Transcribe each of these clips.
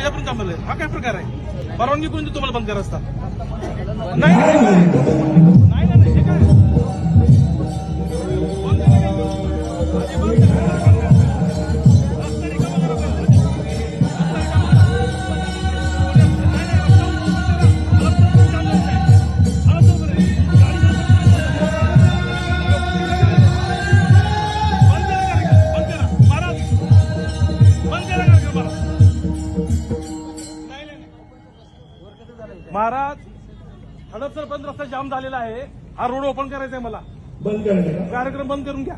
माझ्यापर्यंत काम झालंय. हा काय प्रकार आहे? परवानगी कोणी देतो तुम्हाला बंद करा रस्ता? नाही नाही हे काय? बंद करा काय? बंद करा. रस्ता रिकामा करा. महाराज, हडपसर बंद रस्ता जाम झालेला आहे. हा रोड ओपन करायचा आहे मला. बंद करणे कार्यक्रम बंद करून घ्या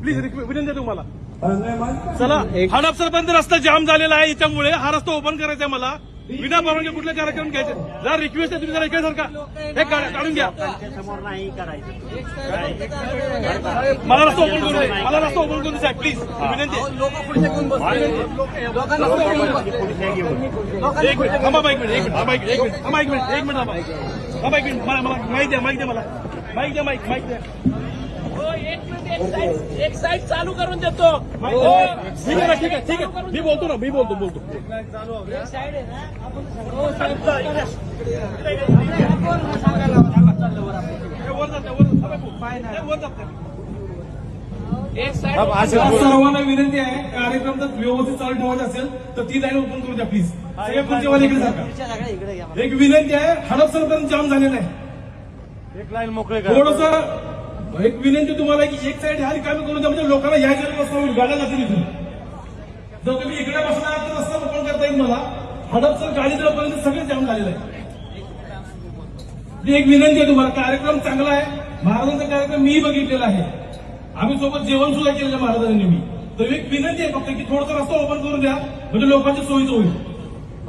प्लीज. विनंती आहे तुम्हाला. का? चला, हडपसर बंद रस्ता जाम झालेला आहे. याच्यामुळे हा रस्ता ओपन करायचा आहे मला. विना परवानगी कुठले कार्यक्रम घ्यायचे? जरा रिक्वेस्ट आहे तुम्ही जरा इकडे सारखा हे काढून घ्या. मला रस्ता ओपन करू दे. मला रस्ता ओपन करू दे साहेब प्लीज. विनंती आहे. एक मिनिट थांबा. एक मिनिट थांबा. एक मिनिट मला माहिती द्या. माहिती द्या मला. माहिती द्या. माहिती द्या. एक साइड चालू करून देतो. ठीक आहे. मी बोलतो ना. एक साइड आहे ना, आपण एक साइड. सर्वांना विनंती आहे, कार्यक्रम जर व्यवस्थित चालू ठेवायचा असेल तर ती लाईन ओपन करू द्या प्लीज. सगळ्या खुर्चीवाले इकडे सारखा. एक विनंती आहे, हडपसर जाम झालेला आहे. एक लाईन मोकळे थोडस एक विनंती तुम्हाला की एक साईड ह्या रिकामी करून द्या, म्हणजे लोकांना यायच्या रस्ता होईल. गाड्या जातील इथून. जर तुम्ही इकडे बसणार तर रस्ता ओपन करता येईल मला. हडपसर गाडी जवळपर्यंत सगळे जाम झालेलं आहे. एक विनंती आहे तुम्हाला, कार्यक्रम चांगला आहे. महाराजांचा कार्यक्रम मी बघितलेला आहे. आम्ही सोबत जेवण सुद्धा केलेलं महाराजांनी. मी तर एक विनंती आहे फक्त की थोडासा रस्ता ओपन करून द्या, म्हणजे लोकांच्या सोयीचं होईल.